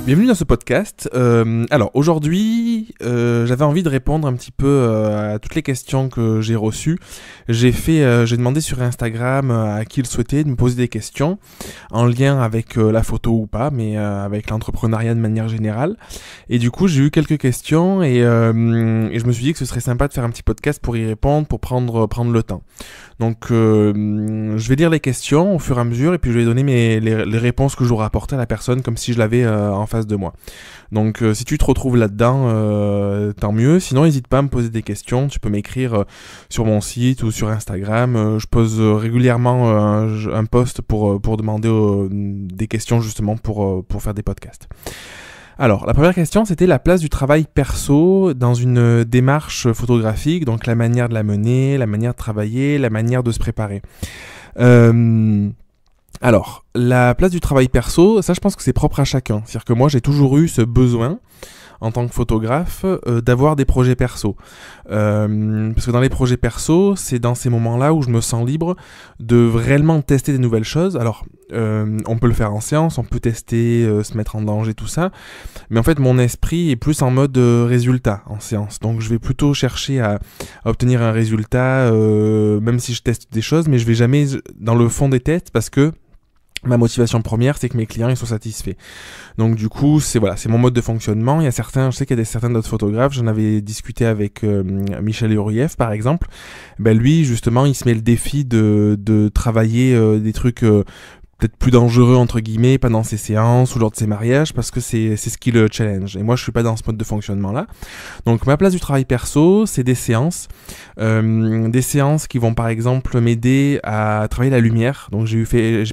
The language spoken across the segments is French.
Bienvenue dans ce podcast. Alors aujourd'hui, j'avais envie de répondre un petit peu à toutes les questions que j'ai reçues. J'ai demandé sur Instagram à qui le souhaitait de me poser des questions en lien avec la photo ou pas, mais avec l'entrepreneuriat de manière générale. Et du coup, j'ai eu quelques questions et je me suis dit que ce serait sympa de faire un petit podcast pour y répondre, pour prendre le temps. Donc, je vais lire les questions au fur et à mesure et puis je vais donner les réponses que j'aurais apportées à la personne comme si je l'avais en face de moi. Donc, si tu te retrouves là-dedans, tant mieux. Sinon, n'hésite pas à me poser des questions. Tu peux m'écrire sur mon site ou sur Instagram. Je pose régulièrement un post pour demander des questions justement pour faire des podcasts. Alors, la première question, c'était la place du travail perso dans une démarche photographique, donc la manière de la mener, la manière de travailler, la manière de se préparer. Alors, la place du travail perso, ça je pense que c'est propre à chacun. C'est-à-dire que moi j'ai toujours eu ce besoin, en tant que photographe, d'avoir des projets perso. Parce que dans les projets perso, c'est dans ces moments-là où je me sens libre de réellement tester des nouvelles choses. Alors, on peut le faire en séance, on peut tester, se mettre en danger, tout ça. Mais en fait, mon esprit est plus en mode résultat en séance. Donc, je vais plutôt chercher à obtenir un résultat, même si je teste des choses, mais je vais jamais dans le fond des tests parce que ma motivation première, c'est que mes clients ils soient satisfaits. Donc du coup, c'est mon mode de fonctionnement. Je sais qu'il y a certains d'autres photographes. J'en avais discuté avec Michel Hurieff par exemple. Ben lui, justement, il se met le défi de travailler des trucs peut-être plus dangereux entre guillemets pendant ses séances ou lors de ses mariages parce que c'est ce qui le challenge. Et moi, je suis pas dans ce mode de fonctionnement là. Donc ma place du travail perso, c'est des séances qui vont par exemple m'aider à travailler la lumière. Donc j'ai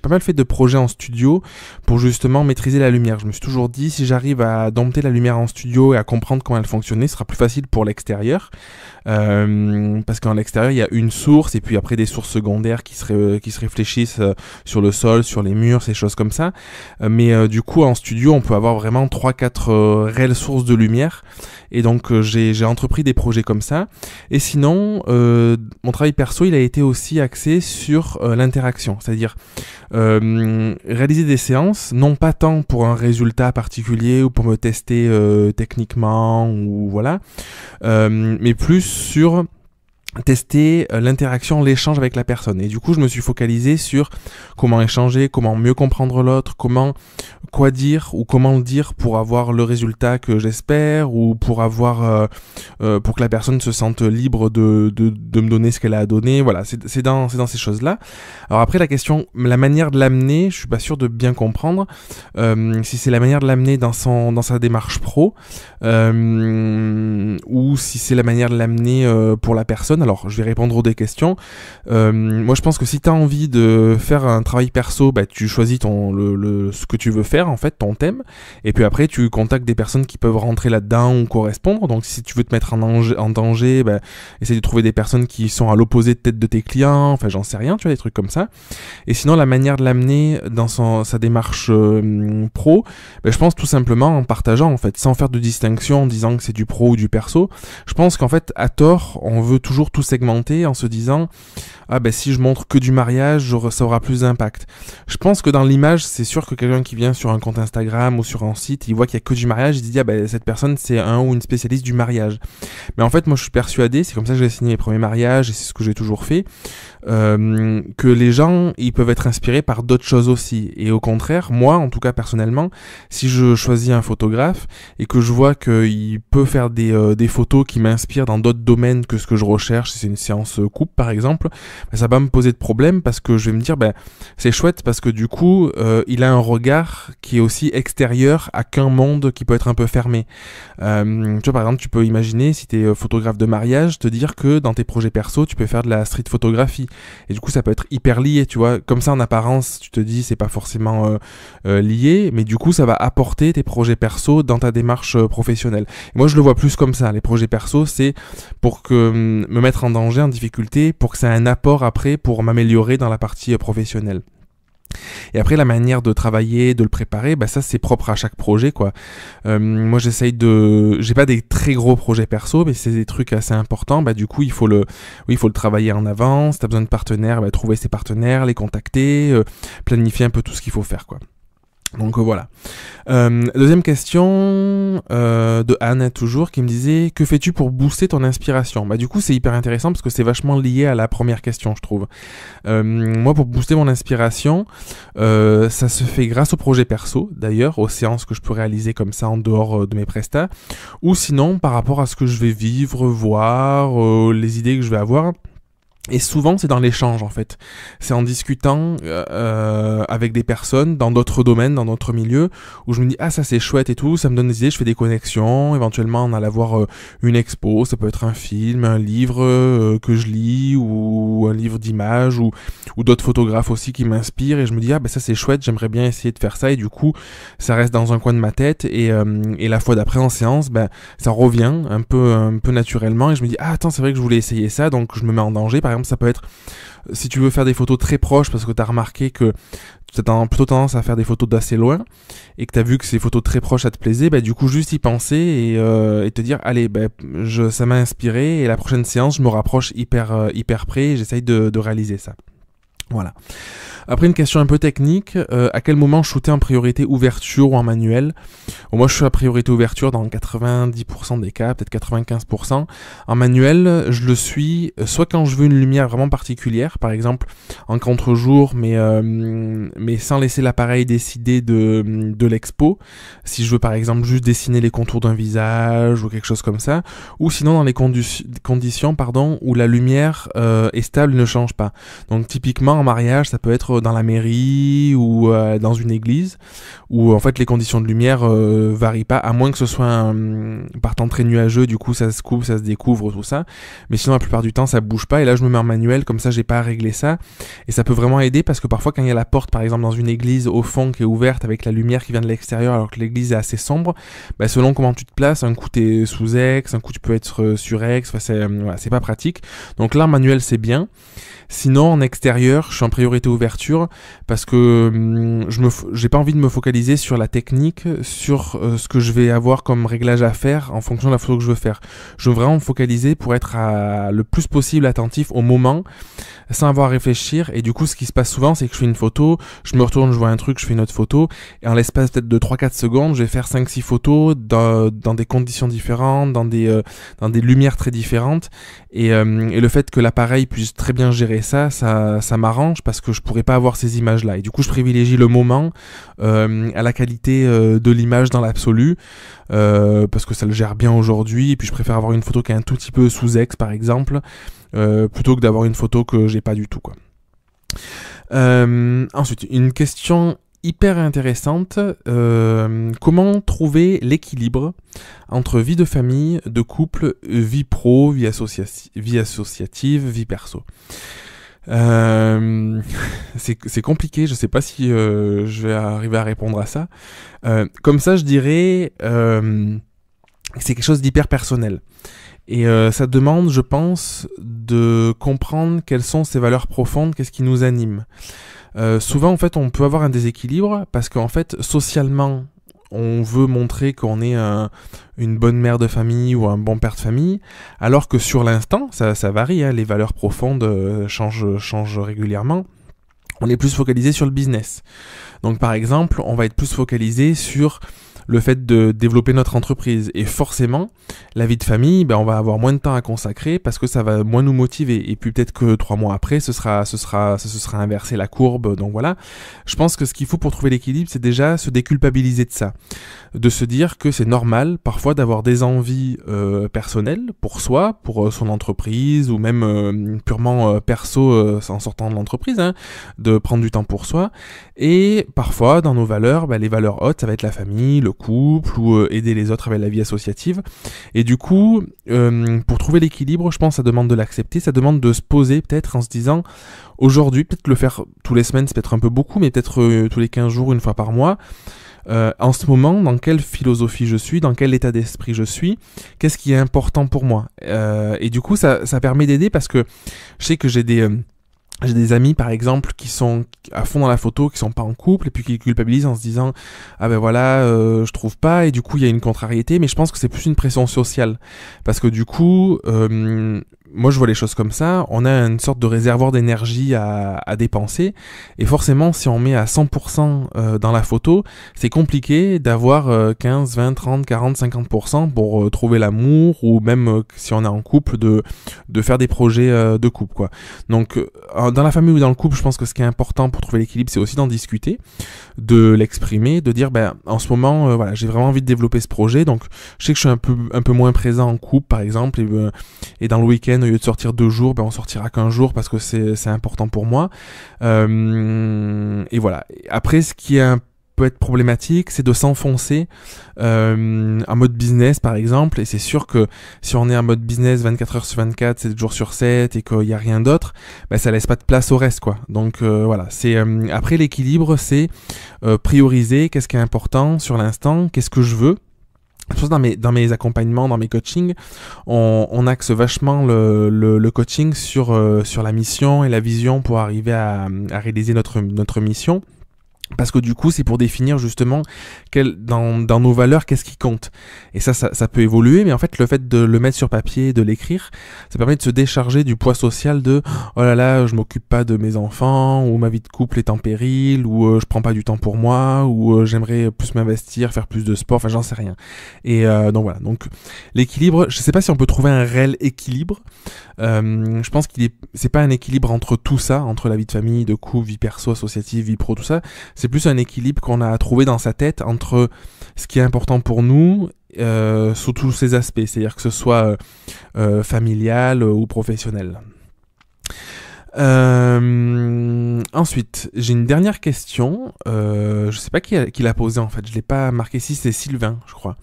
pas mal fait de projets en studio pour justement maîtriser la lumière. Je me suis toujours dit si j'arrive à dompter la lumière en studio et à comprendre comment elle fonctionnait, ce sera plus facile pour l'extérieur. Parce qu'en l'extérieur il y a une source et puis après des sources secondaires qui se réfléchissent sur le sol, sur les murs, ces choses comme ça. Mais du coup en studio on peut avoir vraiment 3-4 réelles sources de lumière. Et donc j'ai entrepris des projets comme ça. Et sinon, mon travail perso, il a été aussi axé sur l'interaction, c'est-à-dire réaliser des séances, non pas tant pour un résultat particulier ou pour me tester techniquement ou voilà, mais plus sur tester l'interaction, l'échange avec la personne. Et du coup, je me suis focalisé sur comment échanger, comment mieux comprendre l'autre, quoi dire ou comment le dire pour avoir le résultat que j'espère ou pour pour que la personne se sente libre de me donner ce qu'elle a à donner. Voilà, c'est dans ces choses-là. Alors après, la manière de l'amener, je suis pas sûr de bien comprendre si c'est la manière de l'amener dans sa démarche pro ou si c'est la manière de l'amener pour la personne. Alors, je vais répondre aux des questions. Moi, je pense que si tu as envie de faire un travail perso, tu choisis ce que tu veux faire, en fait, ton thème. Et puis après, tu contactes des personnes qui peuvent rentrer là-dedans ou correspondre. Donc, si tu veux te mettre en danger, essaie de trouver des personnes qui sont à l'opposé peut-être de tes clients. Enfin, j'en sais rien, tu vois, des trucs comme ça. Et sinon, la manière de l'amener dans sa démarche pro, je pense tout simplement en partageant, en fait, sans faire de distinction en disant que c'est du pro ou du perso. Je pense qu'en fait, à tort, on veut toujours tout segmenter en se disant si je montre que du mariage, ça aura plus d'impact. Je pense que dans l'image, c'est sûr que quelqu'un qui vient sur un compte Instagram ou sur un site, il voit qu'il y a que du mariage, il se dit cette personne c'est un ou une spécialiste du mariage. Mais en fait, moi je suis persuadé, c'est comme ça que j'ai signé mes premiers mariages et c'est ce que j'ai toujours fait, que les gens ils peuvent être inspirés par d'autres choses aussi. Et au contraire, moi en tout cas personnellement, si je choisis un photographe et que je vois qu'il peut faire des photos qui m'inspirent dans d'autres domaines que ce que je recherche, si c'est une séance coupe par exemple, ça va me poser de problème parce que je vais me dire c'est chouette parce que du coup il a un regard qui est aussi extérieur à qu'un monde qui peut être un peu fermé. Tu vois, par exemple, tu peux imaginer si tu es photographe de mariage, te dire que dans tes projets perso tu peux faire de la street photographie et du coup ça peut être hyper lié, tu vois, comme ça en apparence tu te dis c'est pas forcément lié, mais du coup ça va apporter tes projets perso dans ta démarche professionnelle. Et moi je le vois plus comme ça, les projets perso c'est pour me mettre en danger, en difficulté, pour que ça ait un apport après pour m'améliorer dans la partie professionnelle. Et après la manière de travailler, de le préparer, ça c'est propre à chaque projet quoi. Moi j'ai pas des très gros projets perso, mais c'est des trucs assez importants. Du coup il faut le travailler en avance. T'as besoin de partenaires, trouver ses partenaires, les contacter, planifier un peu tout ce qu'il faut faire quoi. Donc voilà. Deuxième question de Anne, toujours, qui me disait: que fais-tu pour booster ton inspiration? Bah du coup c'est hyper intéressant parce que c'est vachement lié à la première question, je trouve. Moi, pour booster mon inspiration, ça se fait grâce au projet perso, d'ailleurs, aux séances que je peux réaliser comme ça en dehors de mes prestats, ou sinon par rapport à ce que je vais vivre, voir, les idées que je vais avoir. Et souvent, c'est dans l'échange, en fait. C'est en discutant avec des personnes dans d'autres domaines, dans d'autres milieux, où je me dis: ah, ça c'est chouette et tout, ça me donne des idées, je fais des connexions, éventuellement on allait voir une expo, ça peut être un film, un livre que je lis, ou un livre d'images, ou d'autres photographes aussi qui m'inspirent, et je me dis: ah, ben ça c'est chouette, j'aimerais bien essayer de faire ça, et du coup, ça reste dans un coin de ma tête, et la fois d'après en séance, ben, ça revient un peu naturellement, et je me dis: ah, attends, c'est vrai que je voulais essayer ça, donc je me mets en danger. Par exemple, ça peut être, si tu veux faire des photos très proches parce que tu as remarqué que tu as plutôt tendance à faire des photos d'assez loin et que tu as vu que ces photos très proches ça te plaisait, bah, du coup juste y penser et te dire: allez, bah, ça m'a inspiré, et la prochaine séance je me rapproche hyper près et j'essaye de réaliser ça. Voilà. Après, une question un peu technique, à quel moment shooter en priorité ouverture ou en manuel? Bon, moi je suis à priorité ouverture dans 90% des cas, peut-être 95%. En manuel, je le suis soit quand je veux une lumière vraiment particulière, par exemple en contre-jour, mais sans laisser l'appareil décider de l'expo. Si je veux par exemple juste dessiner les contours d'un visage ou quelque chose comme ça, ou sinon dans les conditions où la lumière est stable et ne change pas. Donc typiquement en mariage, ça peut être dans la mairie ou dans une église, où en fait les conditions de lumière varient pas, à moins que ce soit par temps très nuageux, du coup ça se coupe, ça se découvre, tout ça. Mais sinon la plupart du temps ça bouge pas, et là je me mets en manuel, comme ça j'ai pas à régler ça, et ça peut vraiment aider parce que parfois quand il y a la porte par exemple dans une église au fond qui est ouverte avec la lumière qui vient de l'extérieur alors que l'église est assez sombre, bah, selon comment tu te places, un coup t'es sous ex, un coup tu peux être sur ex, voilà, c'est pas pratique. Donc là en manuel c'est bien. Sinon, en extérieur, je suis en priorité ouverture parce que j'ai pas envie de me focaliser sur la technique, sur ce que je vais avoir comme réglage à faire en fonction de la photo que je veux faire. Je veux vraiment me focaliser pour être le plus possible attentif au moment, sans avoir à réfléchir. Et du coup, ce qui se passe souvent, c'est que je fais une photo, je me retourne, je vois un truc, je fais une autre photo, et en l'espace peut-être de 3-4 secondes, je vais faire 5-6 photos dans des conditions différentes, dans des lumières très différentes. Et le fait que l'appareil puisse très bien gérer ça m'arrange parce que je pourrais pas avoir ces images-là. Et du coup, je privilégie le moment à la qualité de l'image dans l'absolu, parce que ça le gère bien aujourd'hui. Et puis, je préfère avoir une photo qui est un tout petit peu sous ex, par exemple, plutôt que d'avoir une photo que j'ai pas du tout, quoi. Ensuite, une question hyper intéressante, comment trouver l'équilibre entre vie de famille, de couple, vie pro, vie associative, vie perso. C'est compliqué, je sais pas si je vais arriver à répondre à ça. Comme ça, je dirais c'est quelque chose d'hyper personnel. Et ça demande, je pense, de comprendre quelles sont ces valeurs profondes, qu'est-ce qui nous anime. Souvent, en fait, on peut avoir un déséquilibre parce qu'en fait, socialement, on veut montrer qu'on est une bonne mère de famille ou un bon père de famille, alors que sur l'instant, ça varie, hein, les valeurs profondes changent régulièrement. On est plus focalisé sur le business. Donc, par exemple, on va être plus focalisé sur le fait de développer notre entreprise. Et forcément, la vie de famille, on va avoir moins de temps à consacrer parce que ça va moins nous motiver. Et puis peut-être que 3 mois après, ce sera inversé la courbe. Donc voilà. Je pense que ce qu'il faut pour trouver l'équilibre, c'est déjà se déculpabiliser de ça. De se dire que c'est normal parfois d'avoir des envies personnelles pour soi, pour son entreprise, ou même purement perso en sortant de l'entreprise, hein, de prendre du temps pour soi. Et parfois, dans nos valeurs, les valeurs hautes, ça va être la famille, le couple, ou aider les autres avec la vie associative. Et du coup, pour trouver l'équilibre, je pense que ça demande de l'accepter, ça demande de se poser peut-être en se disant, aujourd'hui, peut-être le faire tous les semaines, c'est peut-être un peu beaucoup, mais peut-être tous les 15 jours, une fois par mois. En ce moment, dans quelle philosophie je suis, dans quel état d'esprit je suis, qu'est-ce qui est important pour moi. Et du coup, ça permet d'aider parce que je sais que j'ai des amis par exemple qui sont à fond dans la photo, qui sont pas en couple et puis qui culpabilisent en se disant ah ben voilà je trouve pas, et du coup il y a une contrariété, mais je pense que c'est plus une pression sociale parce que du coup moi je vois les choses comme ça, on a une sorte de réservoir d'énergie à dépenser, et forcément si on met à 100% dans la photo, c'est compliqué d'avoir 15, 20, 30, 40, 50% pour trouver l'amour, ou même si on est en couple, de faire des projets de couple, quoi. Donc dans la famille ou dans le couple, je pense que ce qui est important pour trouver l'équilibre, c'est aussi d'en discuter, de l'exprimer, de dire en ce moment voilà, j'ai vraiment envie de développer ce projet, donc je sais que je suis un peu moins présent en couple par exemple, et dans le week-end, au lieu de sortir 2 jours, on sortira qu'un jour parce que c'est important pour moi. Et voilà. Après, ce qui peut être problématique, c'est de s'enfoncer en mode business par exemple, et c'est sûr que si on est en mode business 24 heures sur 24, 7 jours sur 7 et qu'il n'y a rien d'autre, ça laisse pas de place au reste, quoi. Donc voilà, c'est après l'équilibre, c'est prioriser qu'est-ce qui est important sur l'instant, qu'est-ce que je veux. Dans mes accompagnements, dans mes coachings, on axe vachement le coaching sur la mission et la vision pour arriver à réaliser notre mission. Parce que du coup, c'est pour définir justement dans nos valeurs, qu'est-ce qui compte. Et ça peut évoluer, mais en fait, le fait de le mettre sur papier, de l'écrire, ça permet de se décharger du poids social de « Oh là là, je m'occupe pas de mes enfants » ou « Ma vie de couple est en péril » ou « Je prends pas du temps pour moi » ou « J'aimerais plus m'investir, faire plus de sport », enfin j'en sais rien. Et donc voilà, donc l'équilibre, je sais pas si on peut trouver un réel équilibre. Je pense c'est pas un équilibre entre tout ça, entre la vie de famille, de couple, vie perso, associative, vie pro, tout ça. C'est plus un équilibre qu'on a à trouver dans sa tête entre ce qui est important pour nous sous tous ces aspects, c'est-à-dire que ce soit familial ou professionnel. Ensuite, j'ai une dernière question. Je sais pas qui l'a posée en fait, je l'ai pas marqué ici, c'est Sylvain, je crois.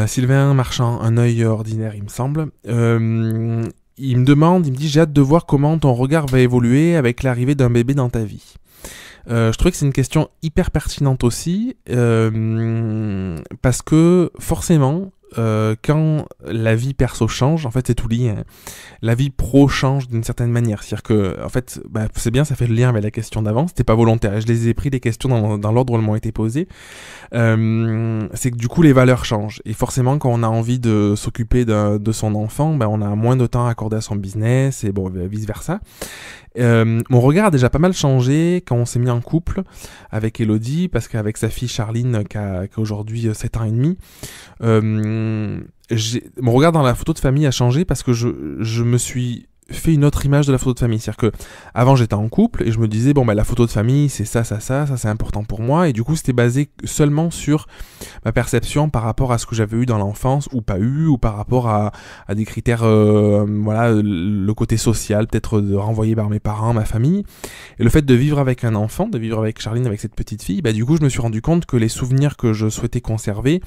Sylvain Marchand, un œil ordinaire, il me semble. Il me dit, j'ai hâte de voir comment ton regard va évoluer avec l'arrivée d'un bébé dans ta vie. Je trouvais que c'est une question hyper pertinente aussi, parce que forcément, quand la vie perso change, en fait c'est tout lié, hein. La vie pro change d'une certaine manière, c'est-à-dire que en fait c'est bien, ça fait le lien avec la question d'avant, c'était pas volontaire, et je les ai pris les questions dans l'ordre où elles m'ont été posées. C'est que du coup les valeurs changent, et forcément quand on a envie de s'occuper de son enfant, on a moins de temps à accorder à son business, et bon vice versa. Mon regard a déjà pas mal changé quand on s'est mis en couple avec Elodie, parce qu'avec sa fille Charline qui a aujourd'hui 7 ans et demi, mon regard dans la photo de famille a changé parce que je me suis fait une autre image de la photo de famille. C'est-à-dire que avant j'étais en couple et je me disais la photo de famille c'est ça c'est important pour moi, et du coup c'était basé seulement sur ma perception par rapport à ce que j'avais eu dans l'enfance ou pas eu, ou par rapport à des critères le côté social peut-être renvoyé par mes parents, ma famille. Et le fait de vivre avec un enfant, de vivre avec Charline, avec cette petite fille, du coup je me suis rendu compte que les souvenirs que je souhaitais conserver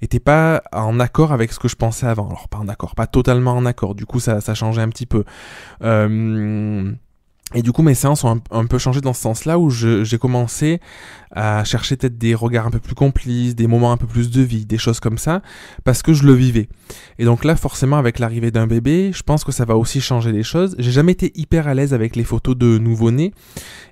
étaient pas en accord avec ce que je pensais avant. Alors pas totalement en accord, du coup ça changeait un petit peu. Et du coup mes séances ont un peu changé dans ce sens-là, où j'ai commencé à chercher peut-être des regards un peu plus complices, des moments un peu plus de vie, des choses comme ça, parce que je le vivais. Et donc là forcément avec l'arrivée d'un bébé, je pense que ça va aussi changer les choses. J'ai jamais été hyper à l'aise avec les photos de nouveau-nés,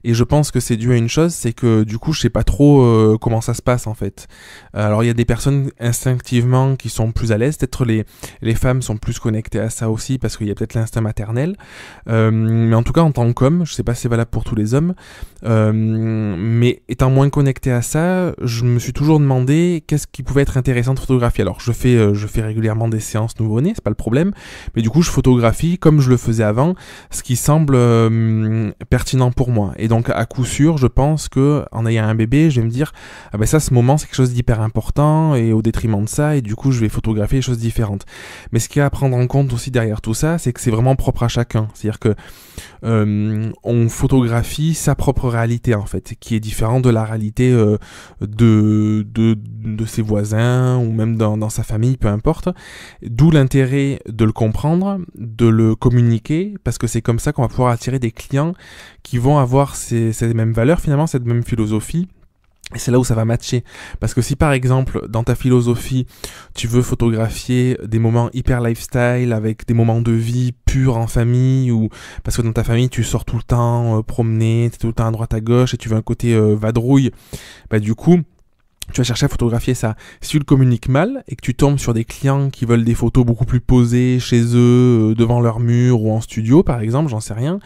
et je pense que c'est dû à une chose, c'est que du coup je sais pas trop comment ça se passe en fait. Alors il y a des personnes instinctivement qui sont plus à l'aise, peut-être les femmes sont plus connectées à ça aussi, parce qu'il y a peut-être l'instinct maternel, mais en tout cas en tant qu'homme, je sais pas si c'est valable pour tous les hommes, mais étant moins connecté à ça, je me suis toujours demandé qu'est-ce qui pouvait être intéressant de photographier. Alors je fais régulièrement des séances nouveau-nés, c'est pas le problème, mais du coup je photographie comme je le faisais avant, ce qui semble pertinent pour moi. Et donc à coup sûr, je pense que en ayant un bébé, je vais me dire ce moment c'est quelque chose d'hyper important, et au détriment de ça, et du coup je vais photographier des choses différentes. Mais ce qu'il y a à prendre en compte aussi derrière tout ça, c'est que c'est vraiment propre à chacun. C'est-à-dire que on photographie sa propre réalité en fait, qui est différente de la réalité de ses voisins, ou même dans sa famille, peu importe. D'où l'intérêt de le comprendre, de le communiquer, parce que c'est comme ça qu'on va pouvoir attirer des clients qui vont avoir ces mêmes valeurs, finalement cette même philosophie. Et c'est là où ça va matcher. Parce que si par exemple, dans ta philosophie, tu veux photographier des moments hyper lifestyle, avec des moments de vie purs en famille, ou parce que dans ta famille, tu sors tout le temps promener, t'es tout le temps à droite à gauche, et tu veux un côté vadrouille, du coup, tu vas chercher à photographier ça. Si tu le communiques mal et que tu tombes sur des clients qui veulent des photos beaucoup plus posées chez eux, devant leur mur ou en studio par exemple, j'en sais rien,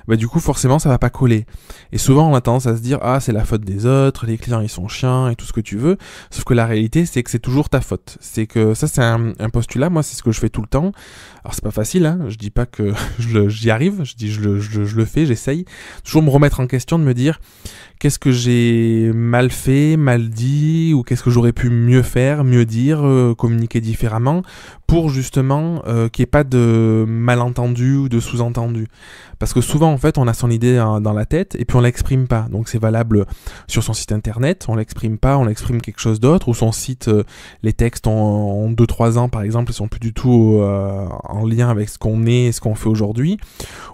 bah du coup forcément ça va pas coller. Et souvent on a tendance à se dire ah c'est la faute des autres, les clients ils sont chiants et tout ce que tu veux, sauf que la réalité c'est que c'est toujours ta faute. C'est que ça c'est un postulat, moi c'est ce que je fais tout le temps. Alors c'est pas facile, hein, je dis pas que j'y arrive, je dis je le fais, j'essaye. Toujours me remettre en question, de me dire qu'est-ce que j'ai mal fait, mal dit, ou qu'est-ce que j'aurais pu mieux faire, mieux dire, communiquer différemment, pour justement qu'il n'y ait pas de malentendu ou de sous-entendu. Parce que souvent, en fait, on a son idée dans la tête et puis on l'exprime pas. Donc c'est valable sur son site internet, on l'exprime pas, on l'exprime quelque chose d'autre, ou son site, les textes ont 2-3 ans par exemple, ils sont plus du tout en lien avec ce qu'on est et ce qu'on fait aujourd'hui.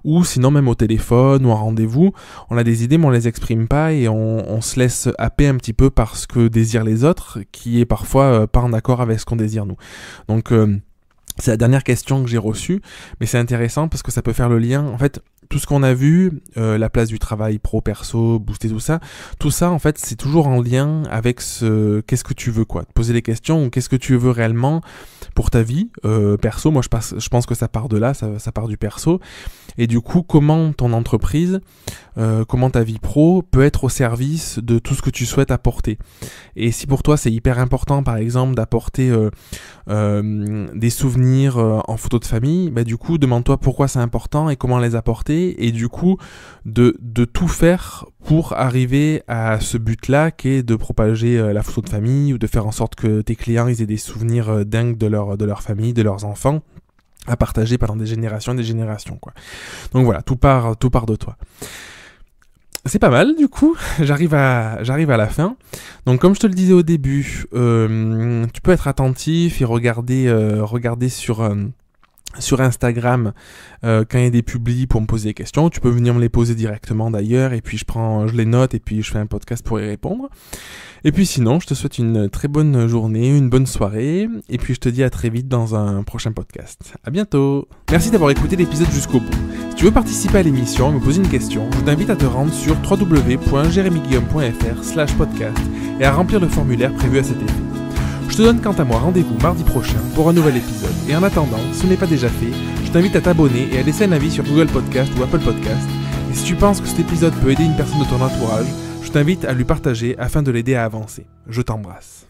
Ou sinon même au téléphone ou en rendez-vous, on a des idées mais on les exprime pas et on se laisse happer un petit peu par ce que désirent les autres, qui est parfois pas en accord avec ce qu'on désire nous. Donc c'est la dernière question que j'ai reçue, mais c'est intéressant parce que ça peut faire le lien. En fait, tout ce qu'on a vu, la place du travail pro-perso, booster tout ça en fait c'est toujours en lien avec qu'est-ce que tu veux quoi, te poser les questions ou qu'est-ce que tu veux réellement pour ta vie perso. Moi je pense que ça part de là, ça part du perso, et du coup comment ton entreprise, comment ta vie pro peut être au service de tout ce que tu souhaites apporter. Et si pour toi c'est hyper important par exemple d'apporter des souvenirs en photo de famille, bah du coup demande-toi pourquoi c'est important et comment les apporter, et du coup de tout faire pour arriver à ce but-là qui est de propager la photo de famille, ou de faire en sorte que tes clients ils aient des souvenirs dingues de leur famille, de leurs enfants, à partager pendant des générations et des générations quoi. Donc voilà, tout part de toi. C'est pas mal du coup, j'arrive à la fin. Donc comme je te le disais au début, tu peux être attentif et regarder sur Instagram quand il y a des publis pour me poser des questions. Tu peux venir me les poser directement d'ailleurs, et puis je les note et puis je fais un podcast pour y répondre. Et puis sinon, je te souhaite une très bonne journée, une bonne soirée, et puis je te dis à très vite dans un prochain podcast. À bientôt. Merci d'avoir écouté l'épisode jusqu'au bout. Si tu veux participer à l'émission et me poser une question, je t'invite à te rendre sur www.jeremyguillaume.fr/podcast et à remplir le formulaire prévu à cet effet. Je te donne quant à moi rendez-vous mardi prochain pour un nouvel épisode. Et en attendant, si ce n'est pas déjà fait, je t'invite à t'abonner et à laisser un avis sur Google Podcast ou Apple Podcast. Et si tu penses que cet épisode peut aider une personne de ton entourage, je t'invite à lui partager afin de l'aider à avancer. Je t'embrasse.